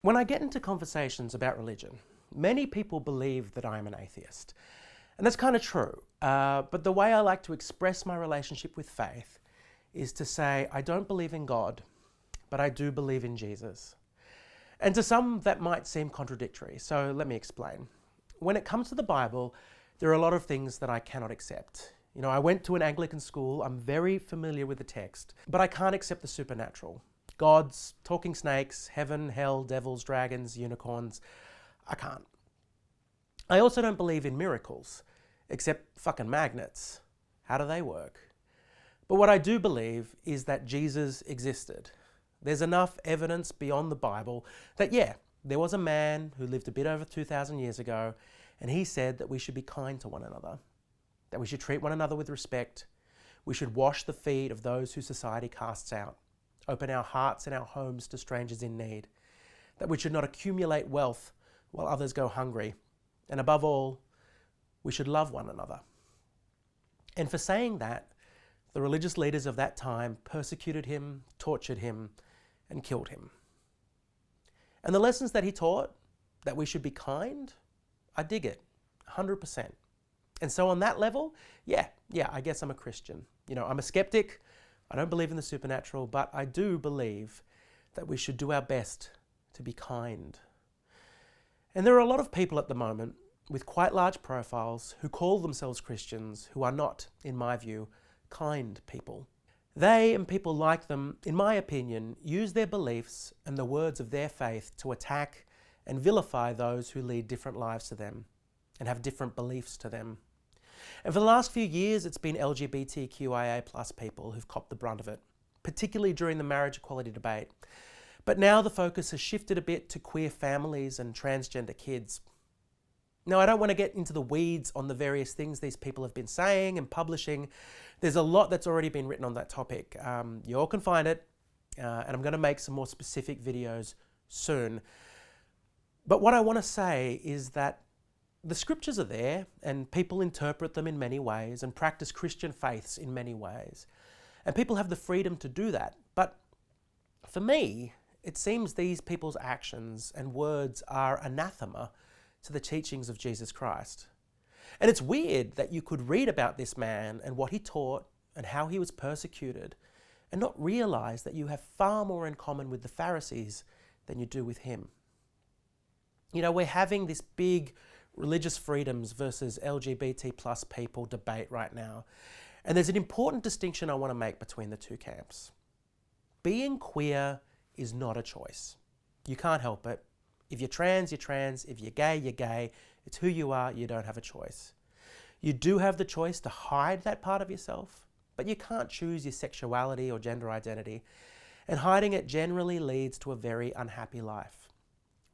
When I get into conversations about religion, many people believe that I'm an atheist. And that's kind of true. But the way I like to express my relationship with faith is to say, I don't believe in God, but I do believe in Jesus. And to some, that might seem contradictory. So let me explain. When it comes to the Bible, there are a lot of things that I cannot accept. You know, I went to an Anglican school. I'm very familiar with the text, but I can't accept the supernatural. Gods, talking snakes, heaven, hell, devils, dragons, unicorns. I can't. I also don't believe in miracles, except fucking magnets. How do they work? But what I do believe is that Jesus existed. There's enough evidence beyond the Bible that, yeah, there was a man who lived a bit over 2,000 years ago, and he said that we should be kind to one another, that we should treat one another with respect, we should wash the feet of those who society casts out, open our hearts and our homes to strangers in need, that we should not accumulate wealth while others go hungry, and above all, we should love one another. And for saying that, the religious leaders of that time persecuted him, tortured him, and killed him. And the lessons that he taught, that we should be kind, I dig it, 100%. And so on that level, yeah, I guess I'm a Christian. You know, I'm a skeptic. I don't believe in the supernatural, but I do believe that we should do our best to be kind. And there are a lot of people at the moment with quite large profiles who call themselves Christians who are not, in my view, kind people. They and people like them, in my opinion, use their beliefs and the words of their faith to attack and vilify those who lead different lives to them and have different beliefs to them. And for the last few years, it's been LGBTQIA plus people who've copped the brunt of it, particularly during the marriage equality debate. But now the focus has shifted a bit to queer families and transgender kids. Now, I don't want to get into the weeds on the various things these people have been saying and publishing. There's a lot that's already been written on that topic. You all can find it, and I'm going to make some more specific videos soon. But what I want to say is that the scriptures are there, and people interpret them in many ways and practice Christian faiths in many ways. And people have the freedom to do that. But for me, it seems these people's actions and words are anathema to the teachings of Jesus Christ. And it's weird that you could read about this man and what he taught and how he was persecuted and not realize that you have far more in common with the Pharisees than you do with him. You know, we're having this big religious freedoms versus LGBT plus people debate right now. And there's an important distinction I want to make between the two camps. Being queer is not a choice. You can't help it. If you're trans, you're trans. If you're gay, you're gay. It's who you are. You don't have a choice. You do have the choice to hide that part of yourself, but you can't choose your sexuality or gender identity. And hiding it generally leads to a very unhappy life.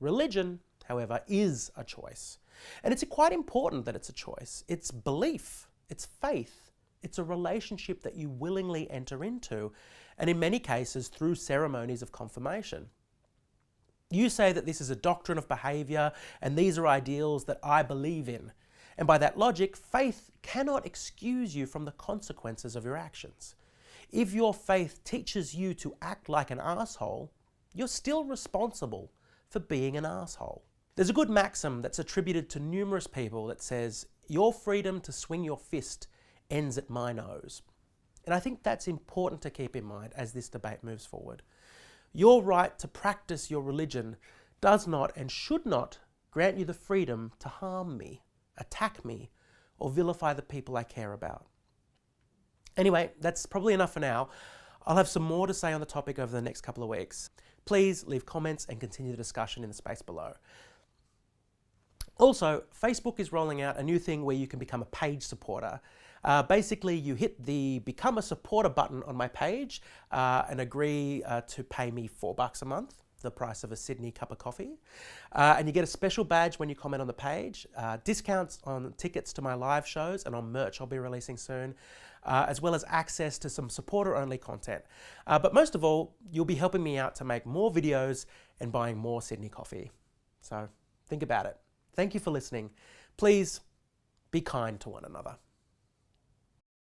Religion, however, is a choice. And it's quite important that it's a choice. It's belief. It's faith. It's a relationship that you willingly enter into, and in many cases through ceremonies of confirmation. You say that this is a doctrine of behavior and these are ideals that I believe in. And by that logic, faith cannot excuse you from the consequences of your actions. If your faith teaches you to act like an asshole, you're still responsible for being an asshole. There's a good maxim that's attributed to numerous people that says, your freedom to swing your fist ends at my nose. And I think that's important to keep in mind as this debate moves forward. Your right to practice your religion does not and should not grant you the freedom to harm me, attack me, or vilify the people I care about. Anyway, that's probably enough for now. I'll have some more to say on the topic over the next couple of weeks. Please leave comments and continue the discussion in the space below. Also, Facebook is rolling out a new thing where you can become a page supporter. Basically, you hit the Become a Supporter button on my page and agree to pay me $4 a month, the price of a Sydney cup of coffee. And you get a special badge when you comment on the page, discounts on tickets to my live shows and on merch I'll be releasing soon, as well as access to some supporter-only content. But most of all, you'll be helping me out to make more videos and buying more Sydney coffee. So think about it. Thank you for listening. Please be kind to one another.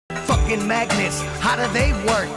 Fucking magnets, how do they work?